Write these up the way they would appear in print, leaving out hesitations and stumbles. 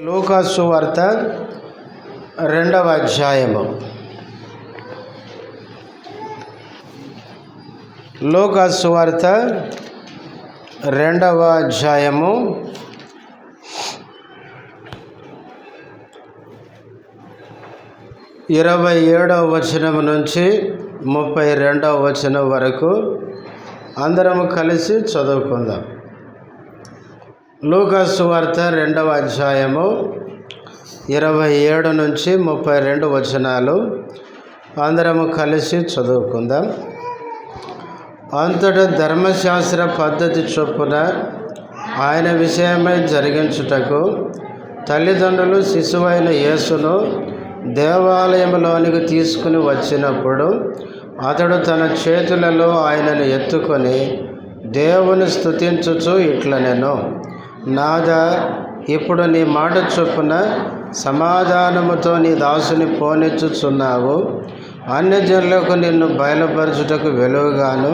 లూకా సువార్త 2వ అధ్యాయము. లూకా సువార్త 2వ అధ్యాయము 27వ వచనం నుంచి 32వ వచనం వరకు అందరము కలిసి చదువుకుందాం. లూకా సువార్త 2వ అధ్యాయము 27 నుంచి 32 వచనాలు అందరము కలిసి చదువుకుందాం. అంతటా ధర్మశాస్త్ర పద్ధతి చొప్పున ఆయన విషయమై జరిగించుటకు తల్లిదండ్రులు శిశువైన యేసును దేవాలయంలోనికి తీసుకుని వచ్చినప్పుడు అతడు తన చేతులలో ఆయనను ఎత్తుకొని దేవుని స్తుతించుచు ఇట్లనెను, నాదా, ఇప్పుడు నీ మాట చొప్పున సమాధానముతో నీ దాసుని పోనిచ్చుచున్నావు. అన్యజనులకు నిన్ను బయలుపరచుటకు వెలుగుగాను,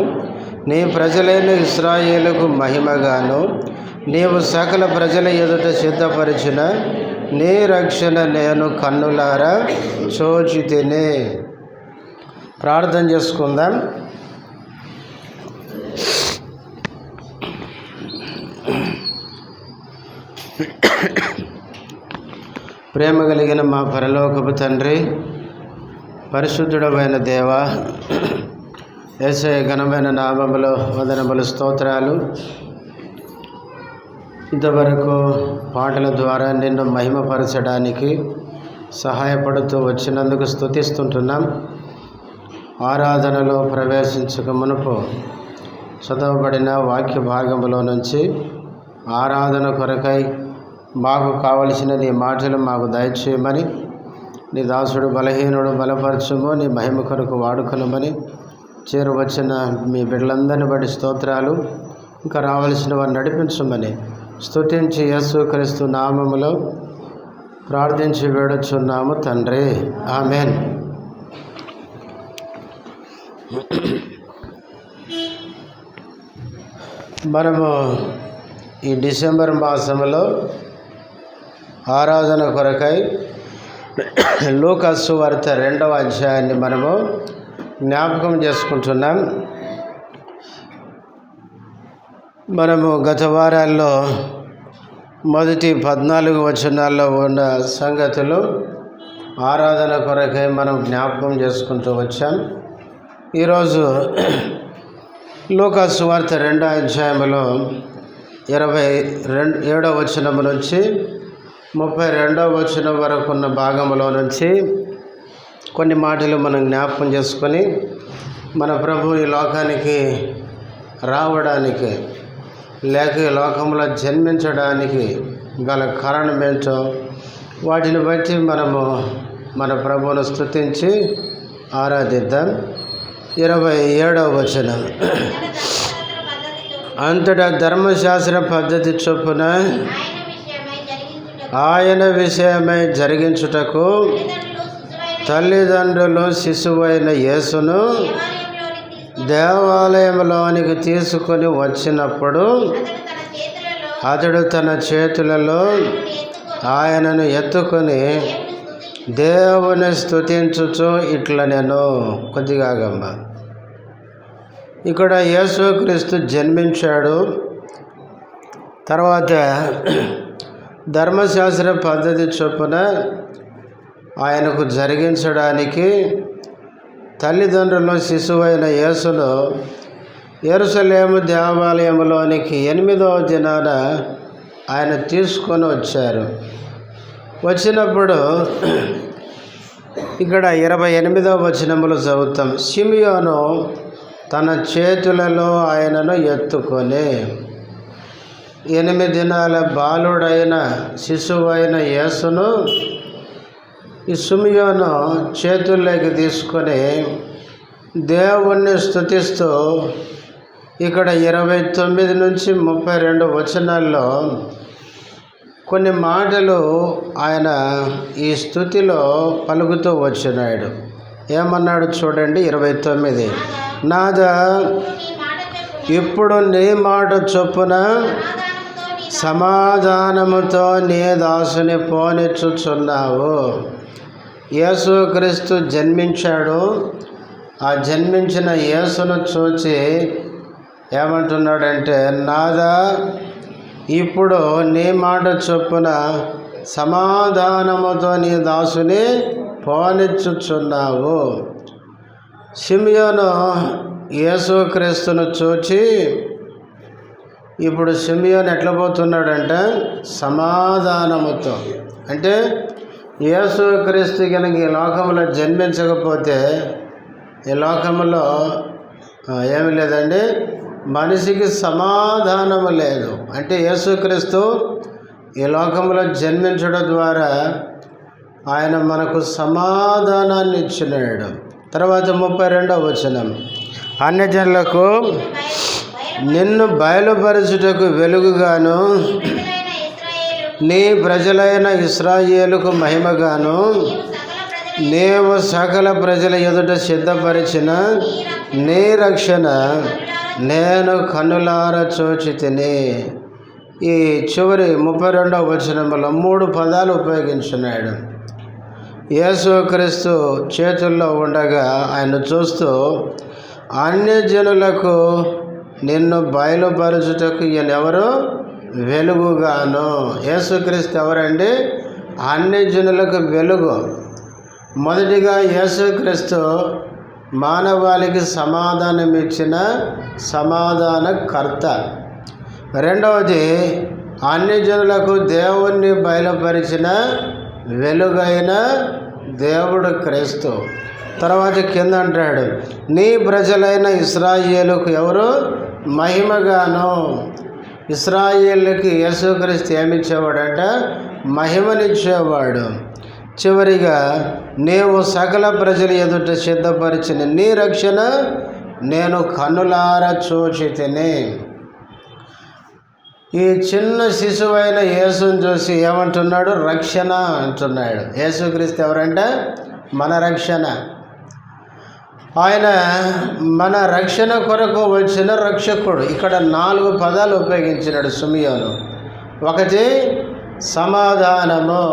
నీ ప్రజలైన ఇశ్రాయేలుకు మహిమగాను, నీవు సకల ప్రజల ఎదుట సిద్ధపరిచిన నీ రక్షణ నేను కన్నులారా చూచితిని. ప్రార్థన చేసుకుందాం. ప్రేమ కలిగిన మా పరలోకపు తండ్రి, పరిశుద్ధుడమైన దేవ, యేసయ్య ఘనమైన నామములో వందనములు, స్తోత్రాలు. ఇంతవరకు పాటల ద్వారా నిన్ను మహిమపరచడానికి సహాయపడుతూ వచ్చినందుకు స్తుతిస్తుంటున్నాం. ఆరాధనలో ప్రవేశించక మునుపు చదవబడిన వాక్య భాగములో నుంచి ఆరాధన కొరకై మాకు కావలసిన నీ మాటలు మాకు దయచేయమని, నీ దాసుడు బలహీనుడు బలపరచుము, నీ మహిమ కొరకు వాడుకొనమని చేరువచ్చిన మీ బిడ్డలందరిని బట్టి స్తోత్రాలు. ఇంకా రావలసిన వారిని నడిపించమని స్తుతించి యేసుక్రీస్తు నామములో ప్రార్థించి వేడుచున్నాము తండ్రి, ఆమేన్. మనము ఈ డిసెంబర్ మాసంలో ఆరాధన కొరకై లూకా సువార్త 2వ అధ్యాయాన్ని మనము జ్ఞాపకం చేసుకుంటున్నాం. మనము గత వారాల్లో మొదటి 14 వచనాల్లో ఉన్న సంగతులు ఆరాధన కొరకై మనం జ్ఞాపకం చేసుకుంటూ వచ్చాం. ఈరోజు లూకా సువార్త 2వ అధ్యాయంలో 27వ వచనం నుంచి 32వ వచనం వరకు ఉన్న భాగంలో నుంచి కొన్ని మాటలు మనం జ్ఞాపకం చేసుకొని మన ప్రభు ఈ లోకానికి రావడానికి లేక ఈ లోకంలో జన్మించడానికి గల కారణం ఏంటో వాటిని బట్టి మనము మన ప్రభువును స్తుతించి ఆరాధిద్దాం. 27వ వచనం. అంతటా ధర్మశాస్త్ర పద్ధతి చొప్పున ఆయన విషయమై జరిగించుటకు తల్లిదండ్రులు శిశువైన యేసును దేవాలయంలోనికి తీసుకొని వచ్చినప్పుడు అతడు తన చేతులలో ఆయనను ఎత్తుకొని దేవుని స్తుతించుచు ఇట్లనెను. కొద్దిగాగమ్మ. ఇక్కడ యేసుక్రీస్తు జన్మించాడు. తర్వాత ధర్మశాస్త్ర పద్ధతి చొప్పున ఆయనకు జరిగించడానికి తల్లిదండ్రులు శిశువైన యేసును యెరూషలేము దేవాలయంలోనికి 8వ దినాన ఆయన తీసుకొని వచ్చారు. వచ్చినప్పుడు ఇక్కడ 28వ వచనములు చదువుతాం. సిమియోను తన చేతులలో ఆయనను ఎత్తుకొని 8 దినాల బాలుడైన శిశువైన యేసును ఈ సిమియోను చేతుల్లోకి తీసుకొని దేవుణ్ణి స్తుతిస్తూ ఇక్కడ 29 నుంచి 32 వచనాల్లో కొన్ని మాటలు ఆయన ఈ స్తుతిలో పలుకుతూ వచ్చినాడు. ఏమన్నాడు చూడండి. 29. నాదా, ఇప్పుడు నీ మాట చొప్పున సమాధానముతో నీ దాసుని పోనిచ్చుచున్నావు. యేసుక్రీస్తు జన్మించాడు. ఆ జన్మించిన యేసును చూచి ఏమంటున్నాడంటే, నాదా, ఇప్పుడు నీ మాట చొప్పున సమాధానముతో నీ దాసుని పోనిచ్చుచున్నావు. సిమియోను యేసుక్రీస్తును చూచి ఇప్పుడు సిమియోను ఎట్లా పోతున్నాడంటే సమాధానముతో. అంటే యేసుక్రీస్తు కనుక ఈ లోకంలో జన్మించకపోతే ఈ లోకంలో ఏమి లేదండి, మనిషికి సమాధానము లేదు. అంటే యేసుక్రీస్తు ఈ లోకంలో జన్మించడం ద్వారా ఆయన మనకు సమాధానాన్ని ఇచ్చినాడు. తర్వాత 32వ వచనం, అన్యజనులకు నిన్ను బయలుపరచుటకు వెలుగుగాను నీ ప్రజలైన ఇశ్రాయేలుకు మహిమగాను నీవు సకల ప్రజల ఎదుట సిద్ధపరిచిన నీ రక్షణ నేను కన్నులార చూచి తిని. ఈ చివరి 32వ వచనంలో 3 పదాలు ఉపయోగించున్నాడు. యేసుక్రీస్తు చేతుల్లో ఉండగా ఆయన చూస్తూ అన్యజనులకు నిన్ను బయలుపరచుటకు ఈయనెవరు? వెలుగుగాను. యేసుక్రీస్తు ఎవరండి? అన్యజనులకు వెలుగు. మొదటిగా యేసుక్రీస్తు మానవాళికి సమాధానం ఇచ్చిన సమాధానకర్త. రెండవది అన్యజనులకు దేవుణ్ణి బయలుపరిచిన వెలుగైన దేవుడు క్రీస్తు. తర్వాత కింద అంటాడు, నీ ప్రజలైన ఇశ్రాయేలుకు ఎవరు? మహిమగాను. ఇశ్రాయేలుకి యేసుక్రీస్తు ఏమిచ్చేవాడంట? మహిమనిచ్చేవాడు. చివరిగా నీవు సకల ప్రజల ఎదుట సిద్ధపరిచిన నీ రక్షణ నేను కన్నులార చూచి తిని. ఈ చిన్న శిశువైన యేసుని చూసి ఏమంటున్నాడు? రక్షణ అంటున్నాడు. యేసుక్రీస్తు ఎవరంటే మన రక్షణ. ఆయన మన రక్షణ కొరకు వచ్చిన రక్షకుడు. ఇక్కడ 4 పదాలు ఉపయోగించినాడు సిమియోను. ఒకటి సమాధానము.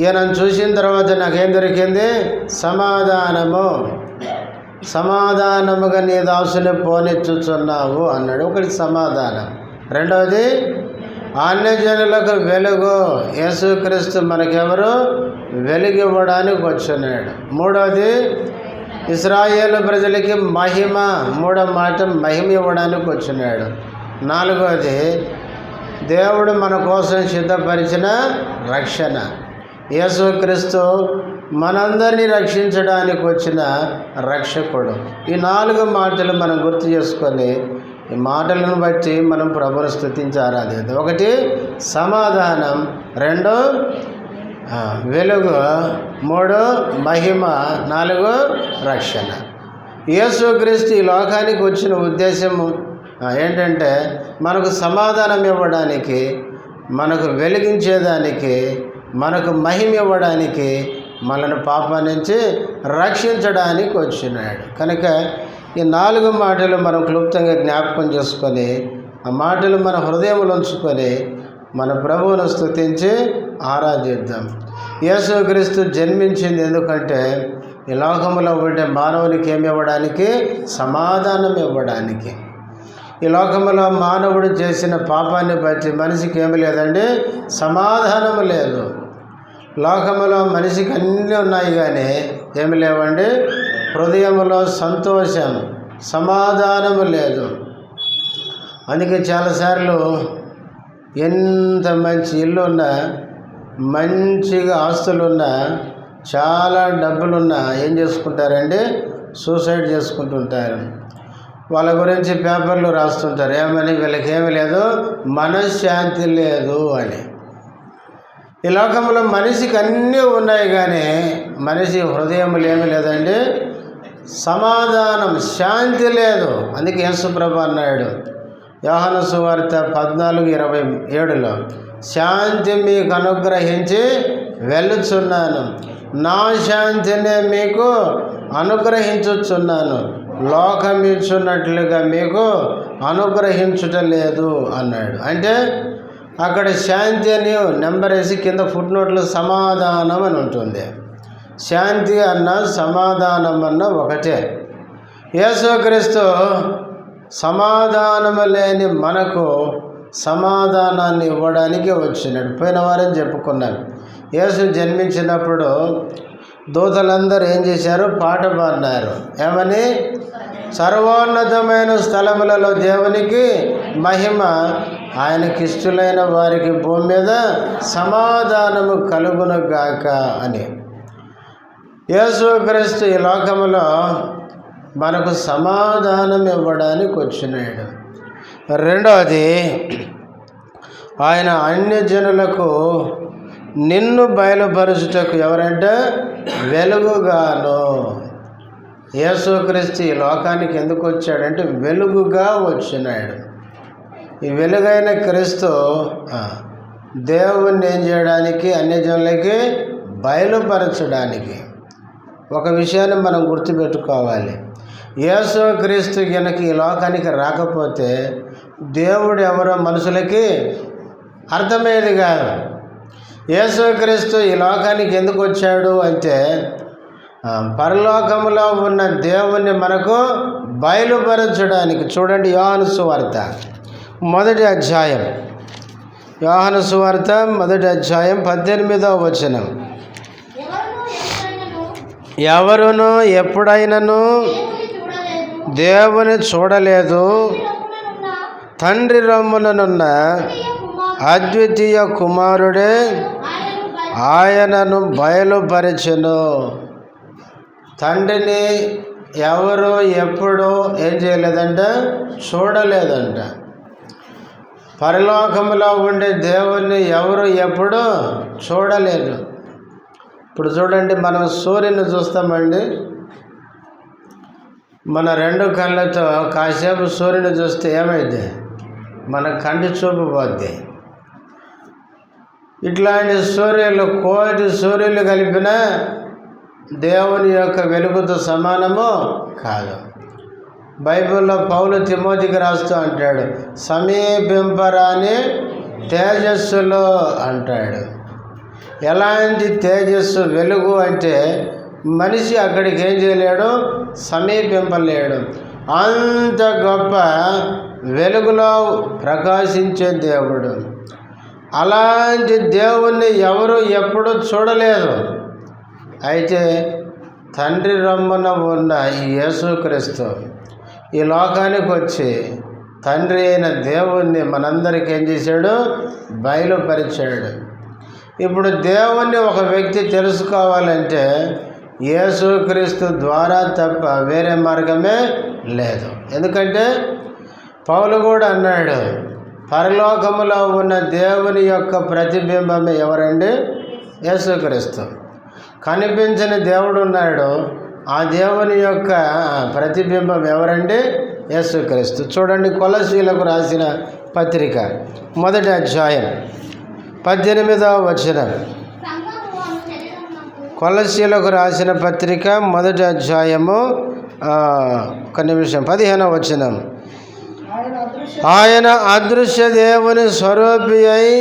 ఈయనను చూసిన తర్వాత నాకేం దొరికింది? సమాధానము. సమాధానముగా నీ దాసుని పోనిచ్చుచున్నావు అన్నాడు. ఒకటి సమాధానం. రెండవది అన్యజనులకు వెలుగు. యేసుక్రీస్తు మనకెవరు? వెలుగు ఇవ్వడానికి వచ్చినాడు. మూడవది ఇశ్రాయేలు ప్రజలకి మహిమ. మూడవ మాట మహిమ ఇవ్వడానికి వచ్చినాడు. నాలుగవది దేవుడు మన కోసం సిద్ధపరిచిన రక్షణ. యేసుక్రీస్తు మనందరినీ రక్షించడానికి వచ్చిన రక్షకుడు. ఈ 4 మాటలు మనం గుర్తు చేసుకొని ఈ మాటలను బట్టి మనం ప్రభువును స్తుతించి ఆరాధిద్దాం. ఒకటి సమాధానం, 2 వెలుగు, 3 మహిమ, 4 రక్షణ. యేసుక్రీస్తు ఈ లోకానికి వచ్చిన ఉద్దేశము ఏంటంటే మనకు సమాధానం ఇవ్వడానికి, మనకు వెలిగించేదానికి, మనకు మహిమ ఇవ్వడానికి, మనల్ని పాపం నుంచి రక్షించడానికి వచ్చినాడు. కనుక ఈ 4 మాటలు మనం క్లుప్తంగా జ్ఞాపకం చేసుకొని ఆ మాటలు మన హృదయంలో ఉంచుకొని మన ప్రభువును స్తుతించి ఆరాధిద్దాం. యేసుక్రీస్తు జన్మించింది ఎందుకంటే ఈ లోకంలో ఉండే మానవునికి ఏమి ఇవ్వడానికి? సమాధానం ఇవ్వడానికి. ఈ లోకంలో మానవుడు చేసిన పాపాన్ని బట్టి మనిషికి ఏమి లేదండి? సమాధానం లేదు. లోకంలో మనిషికి అన్నీ ఉన్నాయి కానీ ఏమి లేవండి? హృదయంలో సంతోషం, సమాధానము లేదు. అందుకే చాలాసార్లు ఎంత మంచి ఇల్లు ఉన్నా, మంచిగా ఆస్తులున్నా, చాలా డబ్బులున్నా ఏం చేసుకుంటారండి? సూసైడ్ చేసుకుంటుంటారు. వాళ్ళ గురించి పేపర్లు రాస్తుంటారు. ఏమని? వీళ్ళకేమీ లేదు, మనశ్శాంతి లేదు అని. ఈ లోకంలో మనిషికి అన్నీ ఉన్నాయి కానీ మనిషి హృదయంలో ఏమీ లేదండి? సమాధానం, శాంతి లేదు. అందుకే యేసుప్రభు అన్నాడు యోహాను సువార్త 14:27లో, శాంతి మీకు అనుగ్రహించి వెళ్ళుచున్నాను, నా శాంతినే మీకు అనుగ్రహించుచున్నాను, లోకమిచ్చున్నట్లుగా మీకు అనుగ్రహించుట లేదు అన్నాడు. అంటే అక్కడ శాంతి అని నెంబర్ వేసి కింద ఫుట్ నోట్లో సమాధానం అని ఉంటుంది. శాంతి అన్న సమాధానం అన్న ఒకటే. యేసుక్రీస్తు సమాధానము లేని మనకు సమాధానాన్ని ఇవ్వడానికి వచ్చినాడు. పోయిన వారం చెప్పుకున్నాను. యేసు జన్మించినప్పుడు దూతలందరూ ఏం చేశారు? పాట పాడినారు. ఏమని? సర్వోన్నతమైన స్థలములలో దేవునికి మహిమ, ఆయనకి ఇష్టలైన వారికి భూమి మీద సమాధానము కలుగునుగాక అని. యేసుక్రీస్తు ఈ లోకములో మనకు సమాధానం ఇవ్వడానికి వచ్చినాడు. రెండవది, ఆయన అన్యజనులకు నిన్ను బయలుపరచుటకు ఎవరంటే వెలుగుగాను. యేసుక్రీస్తు ఈ లోకానికి ఎందుకు వచ్చాడంటే వెలుగుగా వచ్చినాడు. ఈ వెలుగైన క్రీస్తు దేవుణ్ణి ఏం చేయడానికి? అన్యజనులకి బయలుపరచడానికి. ఒక విషయాన్ని మనం గుర్తుపెట్టుకోవాలి. యేసుక్రీస్తు గనుక ఈ లోకానికి రాకపోతే దేవుడు ఎవరో మనుషులకి అర్థమయ్యేది కాదు. యేసుక్రీస్తు ఈ లోకానికి ఎందుకు వచ్చాడు అంటే పరలోకములో ఉన్న దేవుణ్ణి మనకు బయలుపరచడానికి. చూడండి, యోహాను సువార్త 1వ అధ్యాయం. యోహాను సువార్త 1వ అధ్యాయం 18వ వచనం. ఎవరును ఎప్పుడైనను దేవుని చూడలేదు, తండ్రి రొమ్ముననున్న అద్వితీయ కుమారుడే ఆయనను బయలుపరచెను. తండ్రిని ఎవరు ఎప్పుడు ఏం చేయలేదంట? చూడలేదంట. పరలోకములో ఉండే దేవుణ్ణి ఎవరు ఎప్పుడు చూడలేదు. ఇప్పుడు చూడండి, మనం సూర్యుని చూస్తామండి. మన 2 కళ్ళతో కాసేపు సూర్యుని చూస్తే ఏమైంది? మన కంటి చూపు పోద్ది. ఇట్లాంటి సూర్యులు, కోటి సూర్యులు కలిపిన దేవుని యొక్క వెలుగుతో సమానము కాదు. బైబిల్లో పౌలు తిమోతికి రాస్తూ అంటాడు, సమీపింపరాని తేజస్సులో అంటాడు. ఎలాంటి తేజస్సు, వెలుగు అంటే మనిషి అక్కడికి ఏం చేయలేడు? సమీపింపలేడు. అంత గొప్ప వెలుగులో ప్రకాశించే దేవుడు. అలాంటి దేవుణ్ణి ఎవరు ఎప్పుడూ చూడలేదు. అయితే తండ్రి రొమ్మున ఉన్న ఈ యేసుక్రీస్తు ఈ లోకానికి వచ్చి తండ్రి అయిన దేవుణ్ణి మనందరికీ ఏం చేశాడు? బయలుపరిచాడు. ఇప్పుడు దేవుణ్ణి ఒక వ్యక్తి తెలుసుకోవాలంటే యేసుక్రీస్తు ద్వారా తప్ప వేరే మార్గమే లేదు. ఎందుకంటే పౌలు కూడా అన్నాడు, పరలోకములో ఉన్న దేవుని యొక్క ప్రతిబింబమే ఎవరండి? యేసుక్రీస్తు. కనిపించని దేవుడు ఉన్నాడు, ఆ దేవుని యొక్క ప్రతిబింబం ఎవరండి? యేసుక్రీస్తు. చూడండి, కొలస్సీలకు రాసిన పత్రిక 1వ అధ్యాయం 18వ వచనం. కొలస్సీలకు రాసిన పత్రిక 1వ అధ్యాయము 15వ వచనం. ఆయన అదృశ్య దేవుని స్వరూపి అయి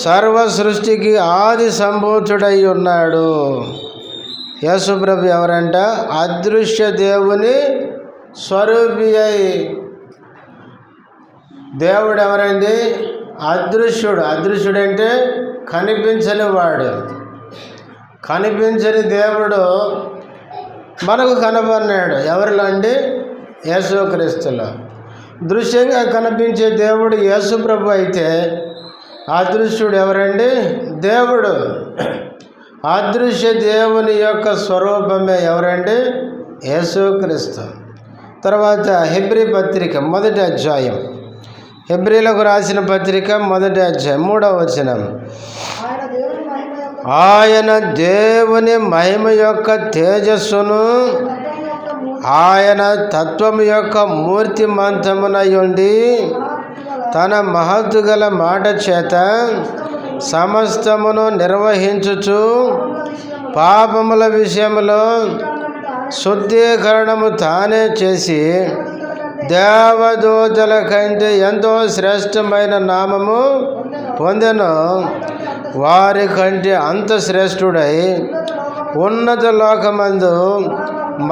సర్వ సృష్టికి ఆది సంభూతుడై ఉన్నాడు. యేసుప్రభు ఎవరంట? అదృశ్య దేవుని స్వరూపి అయి. దేవుడు ఎవరండి? అదృశ్యుడు. అదృశ్యుడంటే కనిపించని వాడు. కనిపించని దేవుడు మనకు కనబడినాడు. ఎవరిలో అండి? యేసుక్రీస్తులో. దృశ్యంగా కనిపించే దేవుడు యేసుప్రభు అయితే అదృశ్యుడు ఎవరండి? దేవుడు. అదృశ్య దేవుని యొక్క స్వరూపమే ఎవరండి? యేసుక్రీస్తు. తర్వాత హెబ్రీ పత్రిక 1వ అధ్యాయం. హెబ్రీలకు రాసిన పత్రిక 1వ అధ్యాయం 3వ వచనం. ఆయన దేవుని మహిమ యొక్క తేజస్సును ఆయన తత్వము యొక్క మూర్తిమంతమునై ఉండి తన మహత్తు గల మాట చేత సమస్తమును నిర్వహించుచు పాపముల విషయంలో శుద్ధీకరణము తానే చేసి దేవదూతల కంటే ఎంతో శ్రేష్టమైన నామము పొందెను. వారి కంటే అంత శ్రేష్ఠుడై ఉన్నత లోకమందు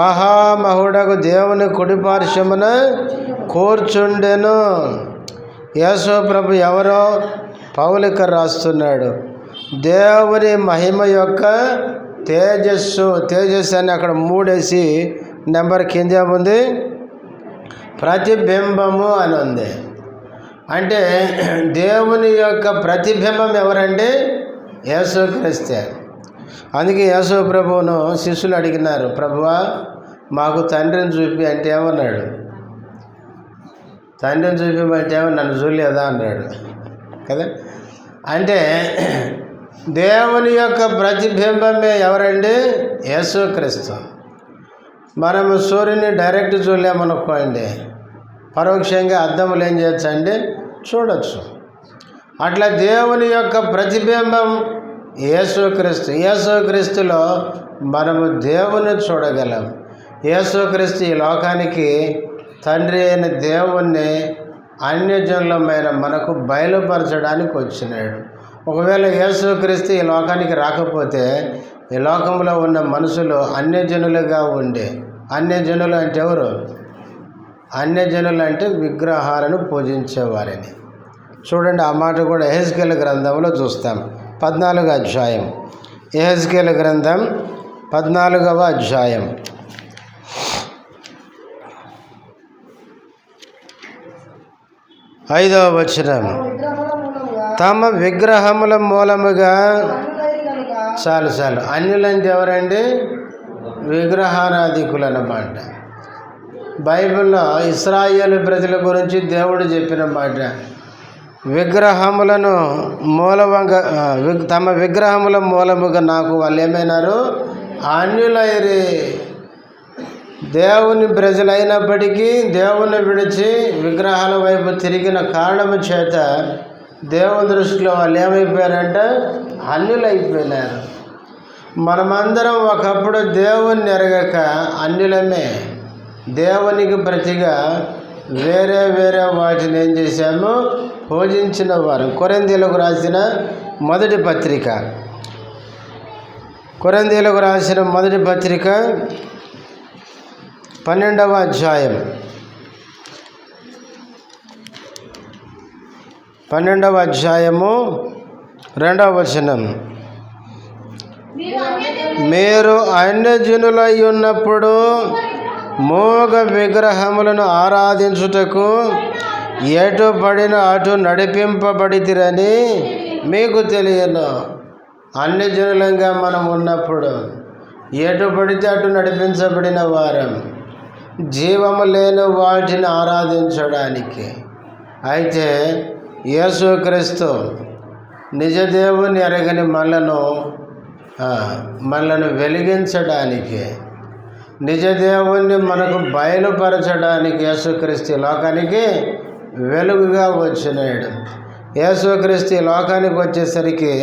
మహామహుడకు దేవుని కుడిపార్శ్వమున కూర్చుండెను. యేసు ప్రభు ఎవరో పౌలిక రాస్తున్నాడు. దేవుని మహిమ యొక్క తేజస్సు అని అక్కడ 3 నెంబర్ కింద ఉంది, ప్రతిబింబము అని ఉంది. అంటే దేవుని యొక్క ప్రతిబింబం ఎవరంటే యేసుక్రీస్తే. అందుకే యేసు ప్రభువును శిష్యులు అడిగినారు, ప్రభువా మాకు తండ్రిని చూపి అంటే ఏమన్నాడు? తండ్రిని చూపిమంటే ఏమో నన్ను చూడలేదా అన్నాడు కదా. అంటే దేవుని యొక్క ప్రతిబింబమే ఎవరండి? యేసుక్రీస్తు. మనము సూర్యుని డైరెక్ట్ చూడలేమనుకోండి, పరోక్షంగా అద్దములు ఏం చేయొచ్చు అండి? చూడొచ్చు. అట్లా దేవుని యొక్క ప్రతిబింబం యేసుక్రీస్తు. యేసుక్రీస్తులో మనము దేవుని చూడగలం. యేసుక్రీస్తు ఈ లోకానికి తండ్రి అయిన దేవుణ్ణి అన్యజనులమైన మనకు బయలుపరచడానికి వచ్చినాడు. ఒకవేళ యేసుక్రీస్తు ఈ లోకానికి రాకపోతే ఈ లోకంలో ఉన్న మనుషులు అన్యజనులుగా ఉండే, అన్యజనులు అంటే ఎవరు? అన్యజనులు అంటే విగ్రహాలను పూజించేవారని. చూడండి, ఆ మాట కూడా యెహెజ్కేలు గ్రంథంలో చూస్తాం. 14వ అధ్యాయం, యెహెజ్కేలు గ్రంథం 14వ అధ్యాయం 5వ వచనం. తమ విగ్రహముల మూలముగా చాలు అన్యులంటే ఎవరండి? విగ్రహారాధికులు అన్నమాట. బైబిల్లో ఇశ్రాయేలు ప్రజల గురించి దేవుడు చెప్పిన మాట, విగ్రహములను మూలముగా తమ విగ్రహముల మూలముగా నాకు వాళ్ళు ఏమైనారు? అన్యులైరి. దేవుని ప్రజలైనప్పటికీ దేవుని విడిచి విగ్రహాల వైపు తిరిగిన కారణము చేత దేవుని దృష్టిలో వాళ్ళు ఏమైపోయారంట? అన్యులైపోయినారు. మనమందరం ఒకప్పుడు దేవుణ్ణి ఎరగక అన్యులమే. దేవునికి ప్రతిగా వేరే వాటిని ఏం చేశాము? పూజించిన వారు. కొరింథీయులకు రాసిన మొదటి పత్రిక, కొరింథీయులకు రాసిన మొదటి పత్రిక 12వ అధ్యాయం 12వ అధ్యాయము 2వ వచనం. మీరు అన్యజనులై ఉన్నప్పుడు మూగ విగ్రహములను ఆరాధించుటకు ఎటు పడిన అటు నడిపింపబడితిరని మీకు తెలియను. అన్యజనులంగా మనం ఉన్నప్పుడు ఎటు పడితే అటు నడిపించబడిన వారం, జీవము లేని వాటిని ఆరాధించడానికి. అయితే యేసుక్రీస్తు నిజదేవుని ఎరగని మనలను వెలిగించడానికి, నిజదేవుణ్ణి మనకు బయలుపరచడానికి యేసుక్రీస్తు లోకానికి వెలుగుగా వచ్చినాడు. యేసుక్రీస్తు లోకానికి వచ్చేసరికి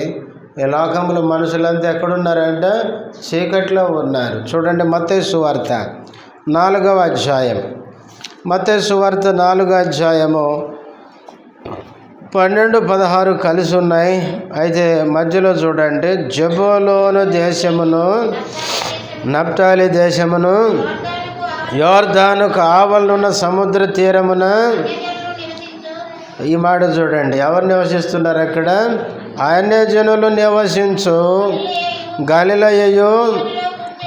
ఈ లోకంలో మనుషులంతా ఎక్కడున్నారంటే చీకట్లో ఉన్నారు. చూడండి, మత్తయి సువార్త 4వ అధ్యాయం, మత్తయి సువార్త 4వ అధ్యాయము 12-16 కలిసి ఉన్నాయి. అయితే మధ్యలో చూడండి, జెబూలూను దేశమును నఫ్తాలి దేశమును యోర్దానుకు ఆవలనున్న సముద్ర తీరమున. ఈ మాట చూడండి, ఎవరు నివసిస్తున్నారు అక్కడ? అన్యజనులు నివసించు గలిలయయు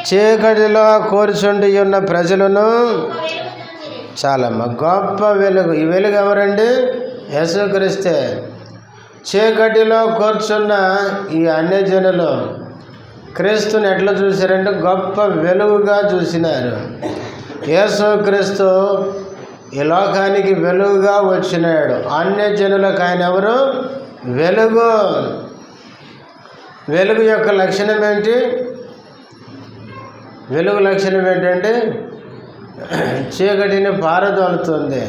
చీకటిలో కూర్చుండి ఉన్న ప్రజలను. చాలమ్మ గొప్ప వెలుగు. ఈ వెలుగు ఎవరండి? యేసుక్రీస్తే. చీకటిలో కూర్చున్న ఈ అన్యజనులు క్రీస్తుని ఎట్లా చూశారంటే గొప్ప వెలుగుగా చూసినారు. యేసుక్రీస్తు ఈ లోకానికి వెలుగుగా వచ్చినాడు. అన్యజనులకు ఆయన ఎవరు? వెలుగు. వెలుగు యొక్క లక్షణం ఏంటి? వెలుగు లక్షణం ఏంటంటే చీకటిని పారదోలుతుంది,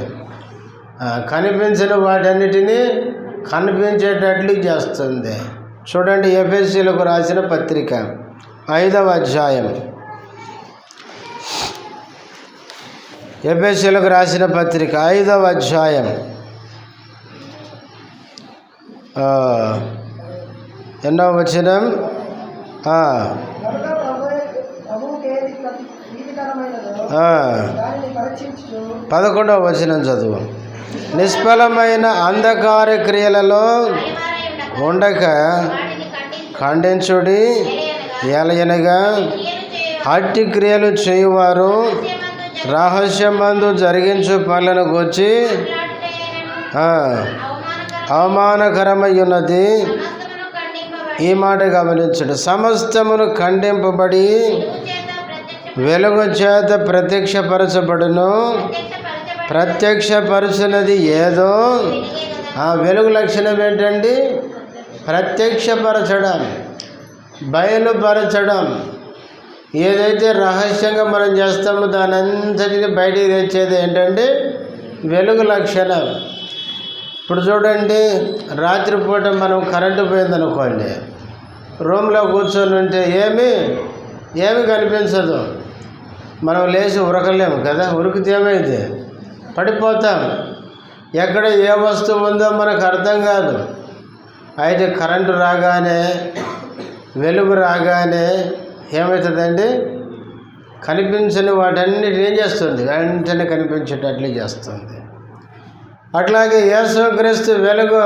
కనిపించిన వాటన్నిటినీ కనిపించేటట్లు చేస్తుంది. చూడండి, ఎఫెసీయులకు రాసిన పత్రిక 5వ అధ్యాయం ఎఫెసీయులకు రాసిన పత్రిక 5వ అధ్యాయం ఎన్నో వచనం 11వ వచనం చదువు. నిష్ఫలమైన అంధకార క్రియలలో ఉండక ఖండించుడి, ఏలయనగా అట్టి క్రియలు చేయువారు రహస్యమందు జరిగించు పనులను గూర్చి అవమానకరమై ఉన్నది. ఈ మాట గమనించడు. సమస్తమును ఖండింపబడి వెలుగు చేత ప్రత్యక్షపరచబడును. ప్రత్యక్షపరచునది ఏదో ఆ వెలుగు లక్షణం ఏంటండి? ప్రత్యక్షపరచడం, బయలుపరచడం. ఏదైతే రహస్యంగా మనం చేస్తామో దాని అంతటిని బయటికి తెచ్చేది ఏంటంటే వెలుగు లక్షణం. ఇప్పుడు చూడండి, రాత్రిపూట మనం కరెంటు పోయిందనుకోండి, రూమ్లో కూర్చొని ఉంటే ఏమి కనిపించదు. మనం లేచి ఉరకలేము కదా, ఉరికితే ఏమైంది? పడిపోతాం. ఎక్కడ ఏ వస్తువు ఉందో మనకు అర్థం కాదు. అయితే కరెంటు రాగానే, వెలుగు రాగానే ఏమవుతుందండి? కనిపించని వాటన్నిటి ఏం చేస్తుంది? వెంటనే కనిపించేటట్లు చేస్తుంది. అట్లాగే యేసుక్రీస్తు వెలుగు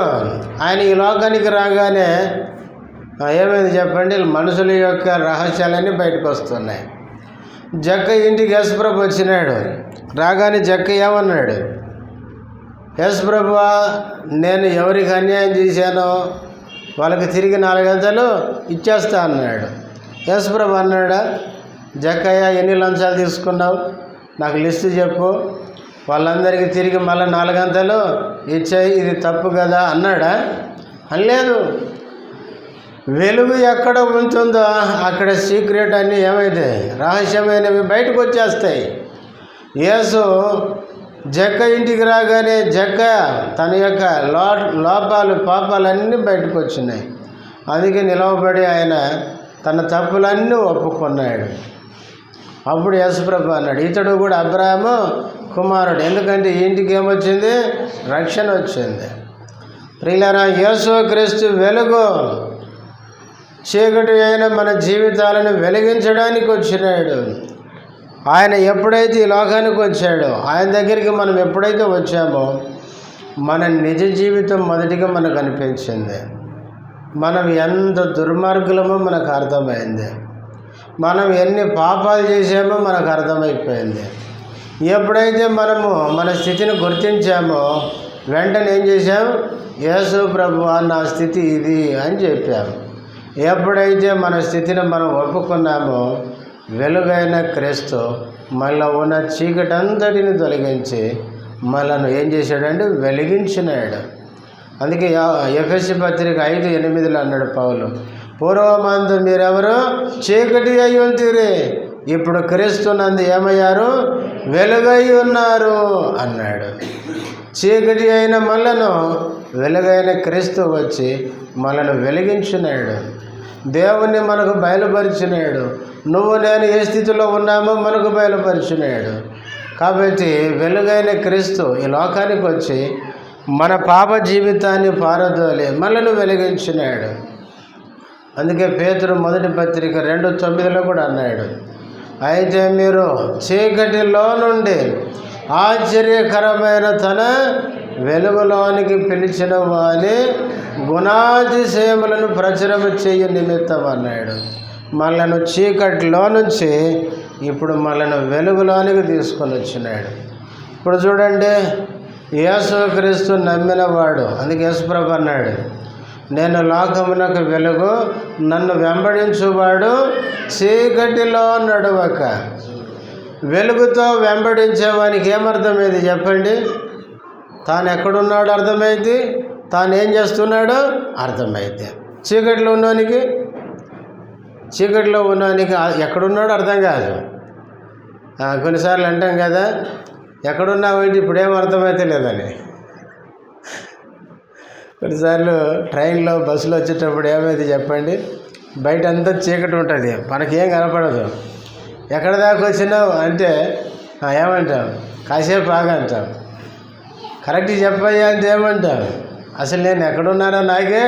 ఆయన ఈ లోకానికి రాగానే ఏమైంది చెప్పండి? మనుషుల యొక్క రహస్యాలన్నీ బయటకు వస్తున్నాయి. జక్క ఇంటికి యేసుప్రభు వచ్చినాడు. రాగానే జక్క ఏమన్నాడు? యేసుప్రభువా, నేను ఎవరికి అన్యాయం చేశానో వాళ్ళకి తిరిగి 4 గంటలు ఇచ్చేస్తా అన్నాడు. యేసుప్రభు అన్నాడా, జక్కయ్య ఎన్ని లంచాలు తీసుకున్నావు? నాకు లిస్టు చెప్పు, వాళ్ళందరికీ తిరిగి మళ్ళీ 4 గంటలు ఇచ్చాయి, ఇది తప్పు కదా అన్నాడా? అనలేదు. వెలుగు ఎక్కడ ఉంటుందో అక్కడ సీక్రెట్ అన్నీ ఏమైతే రహస్యమైనవి బయటకు వచ్చేస్తాయి. యేసు జక్క ఇంటికి రాగానే జక్క తన యొక్క లోపాలు పాపాలన్నీ బయటకు వచ్చినాయి. అందుకే నిలవబడి ఆయన తన తప్పులన్నీ ఒప్పుకున్నాడు. అప్పుడు యేసుప్రభు అన్నాడు, ఇతడు కూడా అబ్రాహాము కుమారుడు. ఎందుకంటే ఈ ఇంటికి ఏమొచ్చింది? రక్షణ వచ్చింది. ప్రియులారా, యేసుక్రీస్తు వెలుగు చీకటి అయిన మన జీవితాలను వెలిగించడానికి వచ్చినాడు. ఆయన ఎప్పుడైతే ఈ లోకానికి వచ్చాడో, ఆయన దగ్గరికి మనం ఎప్పుడైతే వచ్చామో మన నిజ జీవితం మొదటిగా మనకు అనిపించింది. మనం ఎంత దుర్మార్గులమో మనకు అర్థమైంది. మనం ఎన్ని పాపాలు చేసామో మనకు అర్థమైపోయింది. ఎప్పుడైతే మనము మన స్థితిని గుర్తించామో వెంటనే ఏం చేశాం? యేసు ప్రభువా, నా స్థితి ఇది అని చెప్పాము. ఎప్పుడైతే మన స్థితిని మనం ఒప్పుకున్నామో వెలుగైన క్రీస్తు మళ్ళీ ఉన్న చీకటి అంతటిని తొలగించి మనను ఏం చేశాడంటే వెలిగించినాడు. అందుకే ఎఫెసీ పత్రిక 5:8 అన్నాడు పౌలు, పూర్వమందు మీరెవరు చీకటి అయి ఉంటిరి, ఇప్పుడు క్రీస్తు నందు ఏమయ్యారు? వెలుగై ఉన్నారు అన్నాడు. చీకటి అయిన మనలను వెలుగైన క్రీస్తు వచ్చి మనను వెలిగించినాడు. దేవుణ్ణి మనకు బయలుపరిచినాడు. నువ్వు నేను ఏ స్థితిలో ఉన్నామో మనకు బయలుపరిచినాడు. కాబట్టి వెలుగైన క్రీస్తు ఈ లోకానికి వచ్చి మన పాప జీవితాన్ని పారదోలి మనను వెలిగించినాడు. అందుకే పేతురు మొదటి పత్రిక 2:9 కూడా అన్నాడు, అయితే మీరు చీకటిలో నుండి ఆశ్చర్యకరమైన తన వెలుగులోనికి పిలిచిన వాని గుణాతిశయములను ప్రచురం చేయ నిమిత్తం అన్నాడు. మనను చీకటిలో నుంచి ఇప్పుడు మనను వెలుగులోనికి తీసుకొని వచ్చినాడు. ఇప్పుడు చూడండి, యేసుక్రీస్తు నమ్మినవాడు, అందుకే యేసుప్రభు అన్నాడు, నేను లోకమునకు వెలుగు, నన్ను వెంబడించువాడు చీకటిలో నడవక. వెలుగుతో వెంబడించేవానికి ఏమర్థమైంది చెప్పండి? తాను ఎక్కడున్నాడో అర్థమైంది, తాను ఏం చేస్తున్నాడో అర్థమైంది. చీకటిలో ఉన్నవానికి ఎక్కడున్నాడో అర్థం కాదు. కొన్నిసార్లు అంటాం కదా, ఎక్కడున్నావు ఏంటి ఇప్పుడేం అర్థమైతే లేదని. కొన్నిసార్లు ట్రైన్లో బస్సులో వచ్చేటప్పుడు ఏమైంది చెప్పండి, బయట అంతా చీకటి ఉంటుంది, మనకేం కనపడదు. ఎక్కడ దాకా వచ్చినావు అంటే ఏమంటాం, కాసేపు ఆగంటాం. కరెక్ట్ చెప్పయ్యా అంటే ఏమంటాం? అసలు నేను ఎక్కడున్నానో నాకే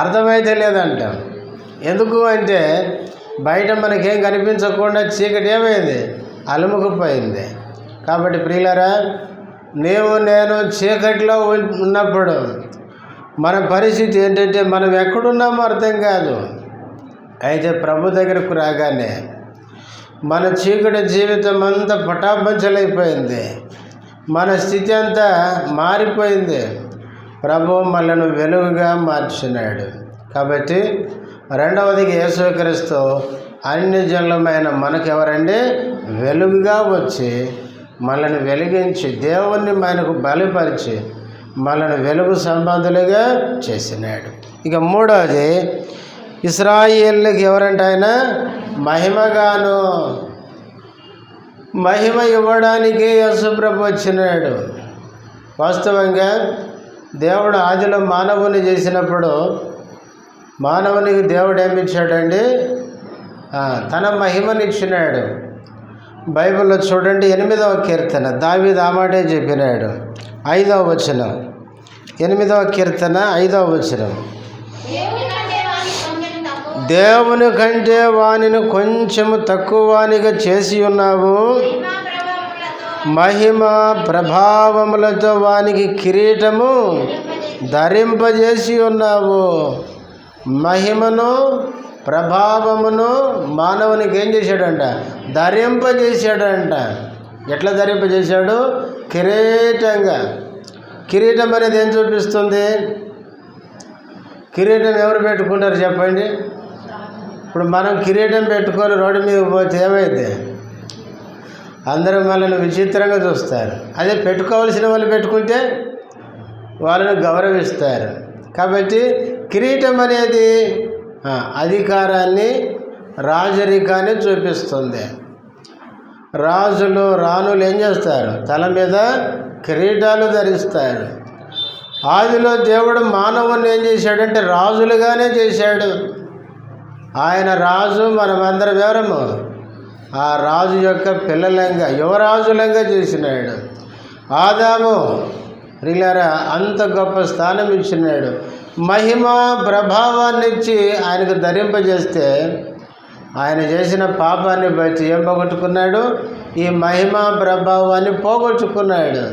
అర్థమైతే లేదంటాం. ఎందుకు అంటే బయట మనకేం కనిపించకుండా చీకటి ఏమైంది? అలుముకుపోయింది. కాబట్టి ప్రియులారా, నేను చీకటిలో ఉన్నప్పుడు మన పరిస్థితి ఏంటంటే మనం ఎక్కడున్నామో అర్థం కాదు. అయితే ప్రభు దగ్గరకు రాగానే మన చీకటి జీవితం అంతా పటాపంచలైపోయింది. మన స్థితి అంతా మారిపోయింది. ప్రభు మనల్ని వెలుగుగా మార్చినాడు. కాబట్టి రెండవదిగా యేసుక్రీస్తు అన్ని జనులమైన మనకెవరండి? వెలుగుగా వచ్చి మనల్ని వెలిగించి దేవుణ్ణి మనకు బలపరిచి మనల్ని వెలుగు సంబంధులుగా చేసినాడు. ఇక మూడవది, ఇశ్రాయేలుకి ఎవరంటే ఆయన మహిమగాను, మహిమ ఇవ్వడానికి యేసుప్రభు వచ్చినాడు. వాస్తవంగా దేవుడు ఆదిలో మానవుని చేసినప్పుడు మానవునికి దేవుడు ఏమిచ్చాడండి? తన మహిమనిచ్చినాడు. బైబిల్లో చూడండి, 8వ కీర్తన దావీదు ఆ మాటే చెప్పినాడు. 5వ వచనం, 8వ కీర్తన 5వ వచనం, దేవుని కంటే వానిని కొంచెము తక్కువ వానిగా చేసి ఉన్నావు, మహిమ ప్రభావములతో వానికి కిరీటము ధరింపజేసి ఉన్నావు. మహిమను ప్రభావమును మానవునికి ఏం చేశాడంట? ధరింపజేశాడంట. ఎట్లా ధరింపజేశాడు? కిరీటంగా. కిరీటం అనేది ఏం చూపిస్తుంది? కిరీటం ఎవరు పెట్టుకుంటారు చెప్పండి? ఇప్పుడు మనం కిరీటం పెట్టుకొని రోడ్డు మీద పోతే ఏమైంది? అందరూ మనల్ని విచిత్రంగా చూస్తారు. అదే పెట్టుకోవాల్సిన వాళ్ళు పెట్టుకుంటే వాళ్ళని గౌరవిస్తారు. కాబట్టి కిరీటం అనేది అధికారాన్ని, రాజరికాన్ని చూపిస్తుంది. రాజులు, రాణులు ఏం చేస్తారు? తల మీద కిరీటాలు ధరిస్తారు. ఆదిలో దేవుడు మానవుని ఏం చేశాడంటే రాజులుగానే చేశాడు. ఆయన రాజు, మనమందరం ఎవరము? ఆ రాజు యొక్క పిల్లలంగా, యువరాజులంగా చేసినాడు. ఆదాము ప్రియులారా అంత గొప్ప స్థానం ఇచ్చినాడు. మహిమ ప్రభావాన్ని ఇచ్చి ఆయనకు ధరింపజేస్తే ఆయన చేసిన పాపాన్ని బట్టి ఏం పోగొట్టుకున్నాడు? ఈ మహిమ ప్రభావాన్ని పోగొట్టుకున్నాడు.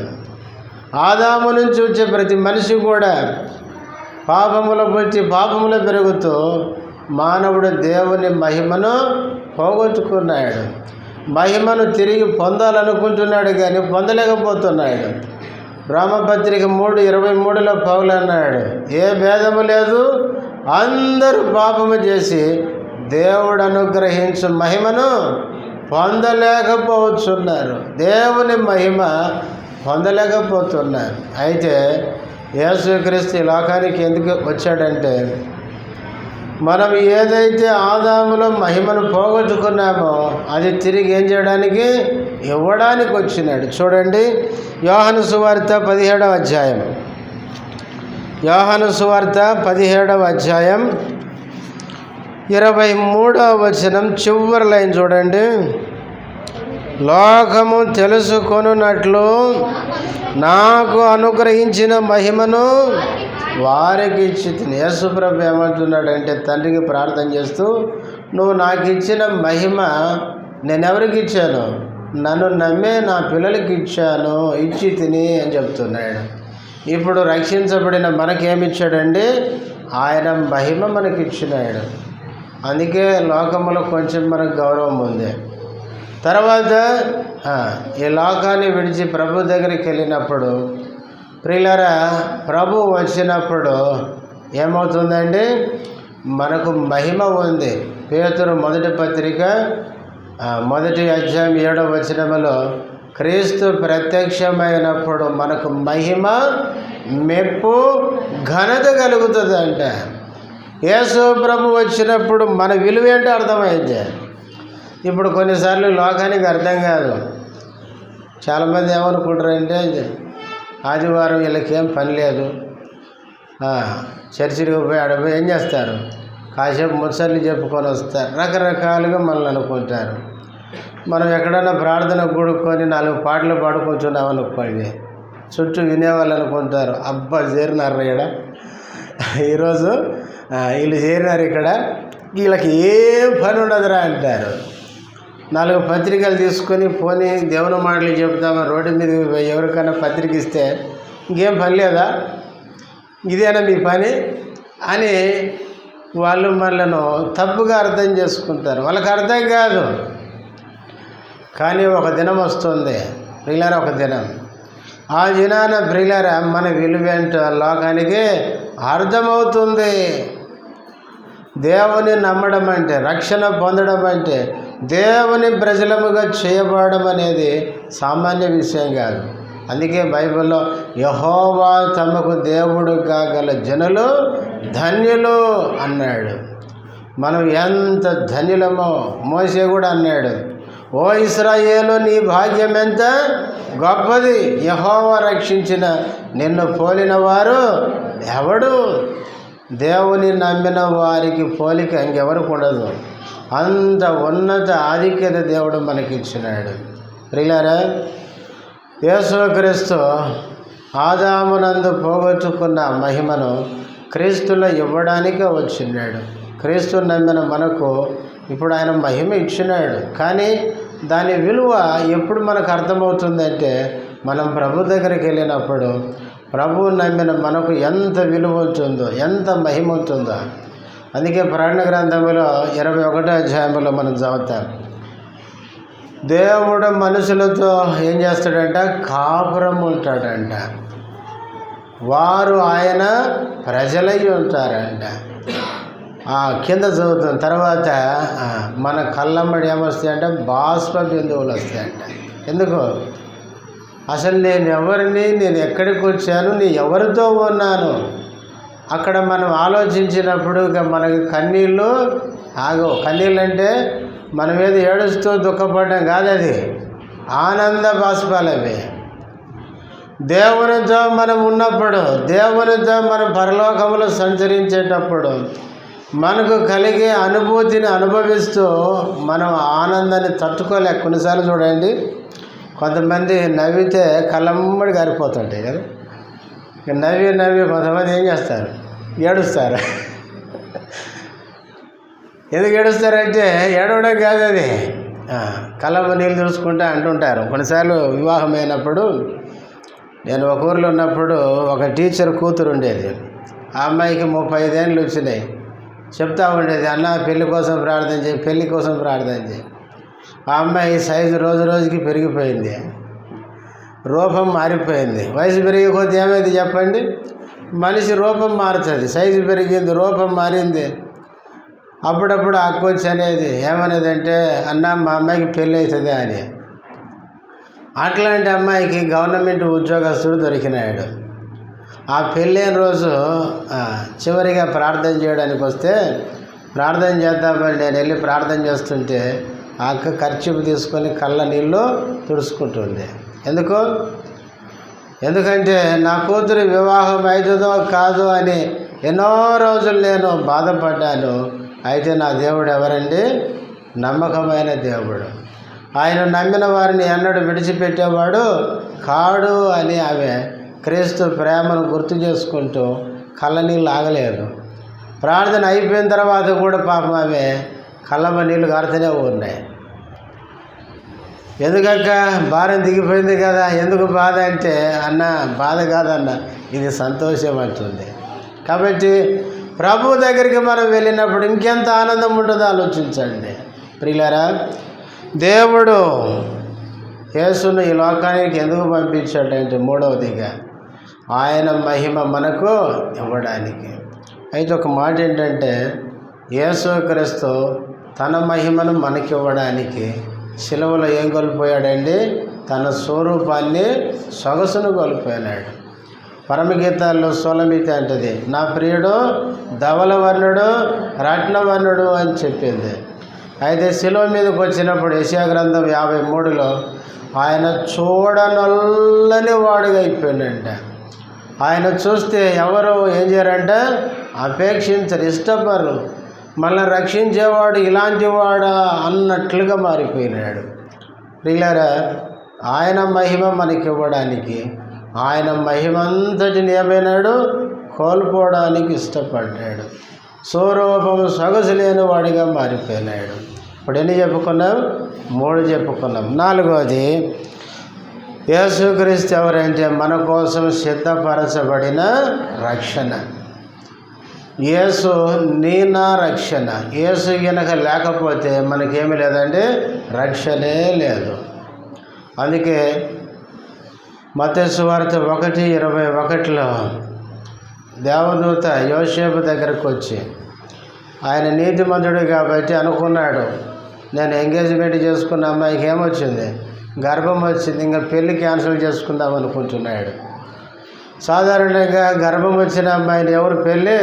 ఆదాము నుంచి వచ్చే ప్రతి మనిషి కూడా పాపముల బట్టి పాపములో పెరుగుతూ మానవుడు దేవుని మహిమను పోగొట్టుకున్నాడు. మహిమను తిరిగి పొందాలనుకుంటున్నాడు కానీ పొందలేకపోతున్నాడు. రామపత్రిక 3:23 పౌలు అన్నాడు, ఏ భేదము లేదు, అందరూ పాపము చేసి దేవుడు అనుగ్రహించు మహిమను పొందలేకపోతున్నారు. దేవుని మహిమ పొందలేకపోతున్నారు. అయితే యేసుక్రీస్తు ఈ లోకానికి ఎందుకు వచ్చాడంటే మనం ఏదైతే ఆదాములో మహిమను పోగొట్టుకున్నామో అది తిరిగి ఏం చేయడానికి? ఇవ్వడానికి వచ్చినాడు. చూడండి, యోహాను సువార్త 17వ అధ్యాయం, యోహాను సువార్త 17వ అధ్యాయం 23వ వచనం చివరి లైన్ చూడండి. లోకము తెలుసుకొనున్నట్లు నాకు అనుగ్రహించిన మహిమను వారికి ఇచ్చి తిని. యేసుప్రభు ఏమంటున్నాడంటే తండ్రికి ప్రార్థన చేస్తూ, నువ్వు నాకు ఇచ్చిన మహిమ నేనెవరికి ఇచ్చాను? నన్ను నమ్మే నా పిల్లలకి ఇచ్చాను, ఇచ్చి తిని అని చెప్తున్నాడు. ఇప్పుడు రక్షించబడిన మనకేమిచ్చాడండి? ఆయన మహిమ మనకిచ్చినాడు. అందుకే లోకములో కొంచెం మనకు గౌరవం ఉంది. తర్వాత ఈ లోకాన్ని విడిచి ప్రభు దగ్గరికి వెళ్ళినప్పుడు ప్రియులారా, ప్రభు వచ్చినప్పుడు ఏమవుతుందండి? మనకు మహిమ ఉంది. పేతురు మొదటి పత్రిక 1వ అధ్యాయం 7వ వచనములో క్రీస్తు ప్రత్యక్షమైనప్పుడు మనకు మహిమ, మెప్పు, ఘనత కలుగుతుందంట. యేసు ప్రభు వచ్చినప్పుడు మన విలువ ఏంటో అర్థమైంది. ఇప్పుడు కొన్నిసార్లు లోకానికి అర్థం కాదు. చాలామంది ఏమనుకుంటారంటే ఆదివారం వీళ్ళకేం పని లేదు, చర్చికి పోయి ఆడపోయి ఏం చేస్తారు? కాసేపు ముచ్చట్లు చెప్పుకొని వస్తారు. రకరకాలుగా మనల్ని అనుకుంటారు. మనం ఎక్కడైనా ప్రార్థన కూడుకొని 4 పాటలు పాడుకుంటున్నాం అనుకోండి, చుట్టూ వినేవాళ్ళు అనుకుంటారు, అబ్బా చేరినారు ఇక్కడ ఈరోజు, వీళ్ళు చేరినారు ఇక్కడ, వీళ్ళకి ఏం పని ఉండదురా అంటారు. 4 పత్రికలు తీసుకొని పోనీ దేవుని మాటలు చెప్తామని రోడ్డు మీద ఎవరికైనా పత్రిక ఇస్తే ఇంకేం పని లేదా, ఇదేనా మీ పని అని వాళ్ళు మనలను తప్పుగా అర్థం చేసుకుంటారు. వాళ్ళకి అర్థం కాదు. కానీ ఒక దినం వస్తుంది ప్రియులారా, ఒక దినం, ఆ దినాన ప్రియులారా మన విలువేంటో లోకానికి అర్థమవుతుంది. దేవుని నమ్మడం అంటే, రక్షణ పొందడం అంటే, దేవుని ప్రజలముగా చేయబడడం అనేది సామాన్య విషయం కాదు. అందుకే బైబిల్లో యెహోవా తమకు దేవుడుగా గల జనులు ధన్యులు అన్నాడు. మనం ఎంత ధన్యులమో మోషే కూడా అన్నాడు, ఓ ఇశ్రాయేలు నీ భాగ్యం ఎంత గొప్పది, యెహోవా రక్షించిన నిన్ను పోలిన వారు ఎవడు. దేవుని నమ్మిన వారికి పోలిక ఇంకెవరికి ఉండదు. అంత ఉన్నత ఆధిక్యత దేవుడు మనకిచ్చినాడు. ప్రియులారా, యేసుక్రీస్తు ఆదామునందు పోగొట్టుకున్న మహిమను క్రీస్తులో ఇవ్వడానికే వచ్చినాడు. క్రీస్తు నమ్మిన మనకు ఇప్పుడు ఆయన మహిమ ఇచ్చినాడు. కానీ దాని విలువ ఎప్పుడు మనకు అర్థమవుతుందంటే, మనం ప్రభు దగ్గరికి వెళ్ళినప్పుడు ప్రభువు నమ్మిన మనకు ఎంత విలువ ఉంటుందో, ఎంత మహిమ ఉంటుందో. అందుకే ప్రకటన గ్రంథంలో 21వ అధ్యాయంలో మనం చదువుతాం, దేవుడు మనుషులతో ఏం చేస్తాడంట, కాపురం ఉంటాడంట, వారు ఆయన ప్రజలై ఉంటారంట. కింద చదువుతాం. తర్వాత మన కళ్ళమ్మడి ఏమొస్తాయంటే బాష్ప బిందువులు వస్తాయంట. ఎందుకు? అసలు నేను ఎవరిని, నేను ఎక్కడికి వచ్చాను, నేను ఎవరితో ఉన్నాను, అక్కడ మనం ఆలోచించినప్పుడు ఇక మనకి కన్నీళ్ళు ఆగవు. కన్నీళ్ళు అంటే మన మీద ఏడుస్తూ దుఃఖపడడం కాదు, అది ఆనంద బాష్పాలు అవి. దేవునితో మనం ఉన్నప్పుడు, దేవునితో మనం పరలోకంలో సంచరించేటప్పుడు మనకు కలిగే అనుభూతిని అనుభవిస్తూ మనం ఆనందాన్ని తట్టుకోలేక, కొన్నిసార్లు చూడండి కొంతమంది నవ్వితే కళ్ళమ్మడి గారిపోతుంటాయి కదా, ఇక నవ్వి కొంతమంది ఏం చేస్తారు, ఏడుస్తారు. ఎందుకు ఏడుస్తారంటే ఏడవడం కాదు, అది కళ్ళమ్మ నీళ్ళు చూసుకుంటా అంటుంటారు. కొన్నిసార్లు వివాహం అయినప్పుడు, నేను ఒక ఊరిలో ఉన్నప్పుడు ఒక టీచర్ కూతురు ఉండేది. ఆ అమ్మాయికి 35 ఏళ్ళు వచ్చినాయి. చెప్తా ఉండేది, అన్న పెళ్లి కోసం ప్రార్థన చేయి, పెళ్లి కోసం ప్రార్థన చేయి. ఆ అమ్మాయి సైజు రోజు రోజుకి పెరిగిపోయింది, రూపం మారిపోయింది. వయసు పెరిగే కొద్ది ఏమైంది చెప్పండి, మనిషి రూపం మారుతుంది. సైజు పెరిగింది, రూపం మారింది. అప్పుడప్పుడు అక్కొచ్చి అనేది ఏమనేదంటే, అన్న మా అమ్మాయికి పెళ్ళి అవుతుంది అని. అట్లాంటి అమ్మాయికి గవర్నమెంట్ ఉద్యోగస్తుడు దొరికినాడు. ఆ పెళ్ళైన రోజు చివరిగా ప్రార్థన చేయడానికి వస్తే, ప్రార్థన చేద్దామని నేను వెళ్ళి ప్రార్థన చేస్తుంటే ఆ అక్క ఖర్చు తీసుకొని కళ్ళ నీళ్ళు తుడుచుకుంటుంది. ఎందుకంటే నా కూతురు వివాహం అవుతుందో కాదు అని ఎన్నో రోజులు నేను బాధపడ్డాను. అయితే నా దేవుడు ఎవరండి, నమ్మకమైన దేవుడు. ఆయన నమ్మిన వారిని ఎన్నడూ విడిచిపెట్టేవాడు కాడు అని ఆమె క్రీస్తు ప్రేమను గుర్తు చేసుకుంటూ కళ్ళనీళ్ళు ఆగలేదు. ప్రార్థన అయిపోయిన తర్వాత కూడా పాపం ఆమె కళ్ళమ్మ నీళ్ళు కారుతూనే ఉన్నాయి. ఎందుకక్క, భారం దిగిపోయింది కదా, ఎందుకు బాధ అంటే, అన్న బాధ కాదన్న, ఇది సంతోషం అంటుంది. కాబట్టి ప్రభు దగ్గరికి మనం వెళ్ళినప్పుడు ఇంకెంత ఆనందం ఉంటుందో ఆలోచించండి ప్రియులారా. దేవుడు యేసును ఈ లోకానికి ఎందుకు పంపించాడంటే, మూడవదిగా ఆయన మహిమ మనకు ఇవ్వడానికి. అయితే ఒక మాట ఏంటంటే, యేసుక్రీస్తు తన మహిమను మనకి ఇవ్వడానికి శిలువలో ఏం కోల్పోయాడండి, తన స్వరూపాన్ని, సొగసును కోల్పోయినాడు. పరమగీతాల్లో సోలమితి అంటది, నా ప్రియుడు ధవలవర్ణుడు రత్నవర్ణుడు అని చెప్పింది. అయితే శిలువ మీదకి వచ్చినప్పుడు యెషయా గ్రంథం 53లో ఆయన చూడనొల్లని వాడుగా అయిపోయాడంట. ఆయన చూస్తే ఎవరు ఏం చేయరంటే అపేక్షించరు, ఇష్టపడరు. మనల్ని రక్షించేవాడు ఇలాంటి వాడా అన్నట్లుగా మారిపోయినాడు. ప్రియులారా, ఆయన మహిమ మనకి ఇవ్వడానికి, ఆయన మహిమ అంతటిని ఏమైనాడు కోల్పోవడానికి ఇష్టపడ్డాడు. స్వరూపము సొగసు లేని వాడిగా మారిపోయినాడు. ఇప్పుడు ఎన్ని చెప్పుకున్నాం? 3 చెప్పుకున్నాం. 4వది, యేసుక్రీస్తు ఎవరంటే మన కోసం సిద్ధపరచబడిన రక్షణ. యేసు నా రక్షణ. యేసు గనక లేకపోతే మనకేమీ లేదంటే రక్షణే లేదు. అందుకే మత్తయి సువార్త 1:21 దేవదూత యోసేపు దగ్గరకు వచ్చి, ఆయన నీతిమంతుడు కాబట్టి అనుకున్నాడు, నేను ఎంగేజ్మెంట్ చేసుకున్న అమ్మాయికి ఏమొచ్చింది? గర్భం వచ్చింది, ఇంకా పెళ్ళి క్యాన్సిల్ చేసుకుందాం అనుకుంటున్నాడు. సాధారణంగా గర్భం వచ్చిన అమ్మాయిని ఎవరు పెళ్ళి?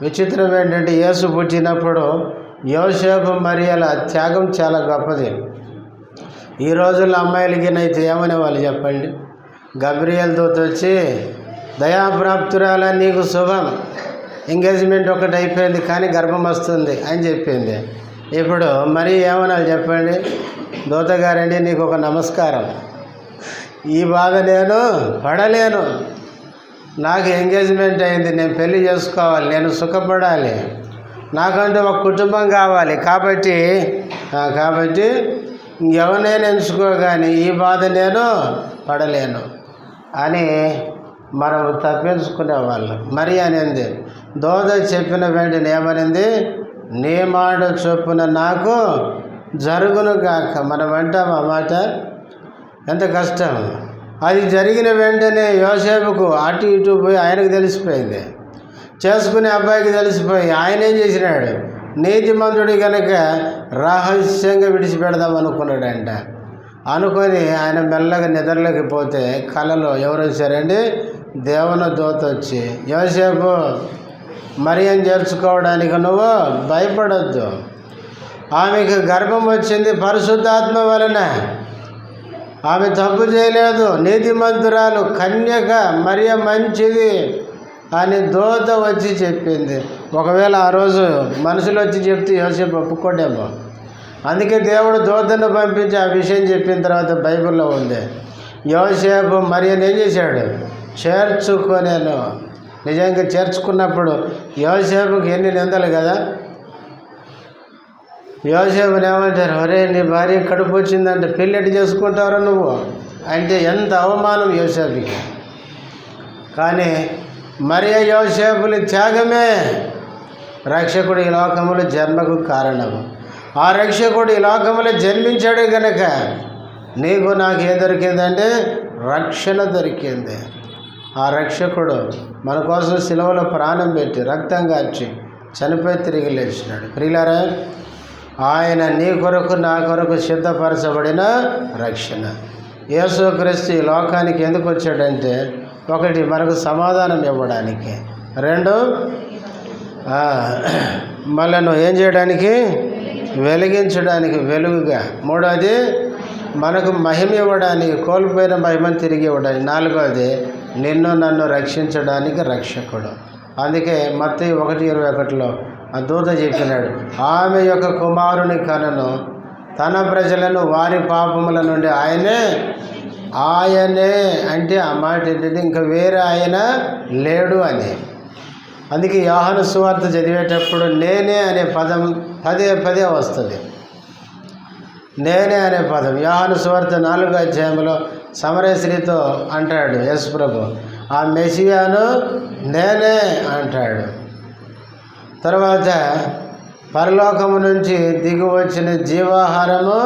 విచిత్రం ఏంటంటే యేసు పుట్టినప్పుడు యోసేపు మరియల త్యాగం చాలా గొప్పది. ఈ రోజుల్లో అమ్మాయిలకినైతే ఏమనే వాళ్ళు చెప్పండి? గబ్రియల్ దూత వచ్చి, దయాప్రాప్తురాల నీకు శుభం, ఎంగేజ్మెంట్ ఒకటి అయిపోయింది కానీ గర్భం వస్తుంది అని చెప్పింది. ఇప్పుడు మరి ఏమనాలి చెప్పండి? దూతగారండి నీకు ఒక నమస్కారం, ఈ బాధ నేను పడలేను, నాకు ఎంగేజ్మెంట్ అయింది, నేను పెళ్లి చేసుకోవాలి, నేను సుఖపడాలి, నాకంటూ ఒక కుటుంబం కావాలి, కాబట్టి ఎవరినైనా ఎంచుకోగాని ఈ బాధ నేను పడలేను అని మనం తప్పించుకునేవాళ్ళం. మరి అనింది, దూత చెప్పిన వెంటనే ఏమనింది? నీ మాట చొప్పున నాకు జరుగును గాక. మనం అంటాం ఆ మాట, ఎంత కష్టం. అది జరిగిన వెంటనే యోసేపుకు అటు ఇటు పోయి ఆయనకు తెలిసిపోయింది, చేసుకునే అబ్బాయికి తెలిసిపోయి ఆయన ఏం చేసినాడు? నీతిమంతుడి కనుక రహస్యంగా విడిచిపెడదాం అనుకున్నాడంట. అనుకొని ఆయన మెల్లగా నిద్రలోకి పోతే కలలో ఎవరు వచ్చారండి? దేవుని దూత వచ్చి, యోసేపు మరియను చేర్చుకోవడానికి నువ్వు భయపడొద్దు, ఆమెకు గర్భం వచ్చింది పరిశుద్ధాత్మ వలన, ఆమె తప్పు చేయలేదు, నీతిమంతురాలు, కన్యక, మరియ మంచిది అని దూత వచ్చి చెప్పింది. ఒకవేళ ఆ రోజు మనుషులు వచ్చి చెప్తే యోసేపు ఒప్పుకోడేమో. అందుకే దేవుడు దూతను పంపించి ఆ విషయం చెప్పిన తర్వాత బైబిల్లో ఉంది. యోసేపు మరియను ఏం చేశాడు? చేర్చుకొనేను. నిజంగా చేర్చుకున్నప్పుడు యోసేపుకి ఎన్ని నిందలు కదా. యోసేపుని ఏమంటారు? ఒరే నీ భార్య కడుపు వచ్చిందంటే పెళ్ళి ఎట్టు చేసుకుంటారో నువ్వు అంటే ఎంత అవమానం యోసేపుకి. కానీ మరియ యోసేపుని త్యాగమే రక్షకుడు ఈ లోకములో జన్మకు కారణము. ఆ రక్షకుడు ఈ లోకములో జన్మించాడు కనుక నీకు నాకు ఏం దొరికిందంటే రక్షణ దొరికింది. ఆ రక్షకుడు మన కోసం సిలువలో ప్రాణం పెట్టి రక్తం కార్చి చనిపోయి తిరిగి లేచినాడు. ప్రియులారా, ఆయన నీ కొరకు నా కొరకు సిద్ధపరచబడిన రక్షణ. యేసుక్రీస్తు ఈ లోకానికి ఎందుకు వచ్చాడంటే, 1 మనకు సమాధానం ఇవ్వడానికి, 2 మనను ఏం చేయడానికి? వెలిగించడానికి, వెలుగుగా, 3వది మనకు మహిమ ఇవ్వడానికి, కోల్పోయిన మహిమను తిరిగి ఇవ్వడానికి, 4వది నిన్ను నన్ను రక్షించడానికి రక్షకుడు. అందుకే మత్తయి 1:21 ఆ దూత చెప్పినాడు, ఆమె యొక్క కుమారుని కనను, తన ప్రజలను వారి పాపముల నుండి ఆయనే అంటే ఆ మాట ఏంటంటే ఇంకా వేరే ఆయన లేడు అని. అందుకే యోహాను సువార్త చదివేటప్పుడు నేనే అనే పదం పదే వస్తుంది. నేనే అనే పదం యోహాను సువార్త 4వ అధ్యాయంలో సమరయ స్త్రీతో అంటాడు యేసు ప్రభు, ఆ మెసియాను నేనే అంటాడు. తర్వాత పరలోకము నుంచి దిగి వచ్చిన జీవాహారము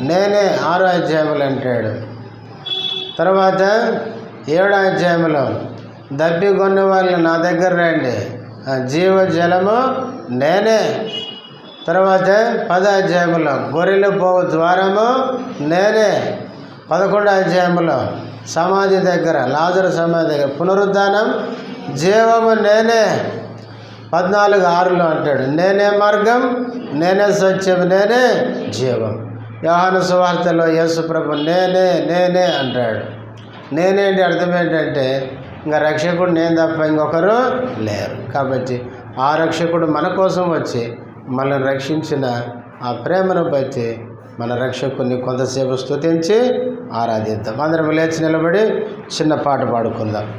నేనే 6వ అధ్యాయంలో అంటాడు. తర్వాత 7వ అధ్యాయంలో దప్పికొన్న వాళ్ళు నా దగ్గర రండి, జీవజలము నేనే. తర్వాత 10వ అధ్యాయంలో గొర్రెలు పోవు ద్వారము నేనే. 11వ అధ్యాయంలో సమాధి దగ్గర, లాజరు సమాధి దగ్గర పునరుద్ధానం, జీవము నేనే. 14:6 అంటాడు, నేనే మార్గం, నేనే సత్యం, నేనే జీవం. యోహాను సువార్తలో యేసు ప్రభు నేనే అంటాడు. నేనేంటి అర్థం ఏంటంటే ఇంకా రక్షకుడు నేను తప్ప ఇంకొకరు లేరు. కాబట్టి ఆ రక్షకుడు మన కోసం వచ్చి మనల్ని రక్షించిన ఆ ప్రేమను బట్టి మన రక్షకుని కొంతసేపు స్తుతించి ఆరాధిద్దాం. అందరం లేచి నిలబడి చిన్న పాట పాడుకుందాం.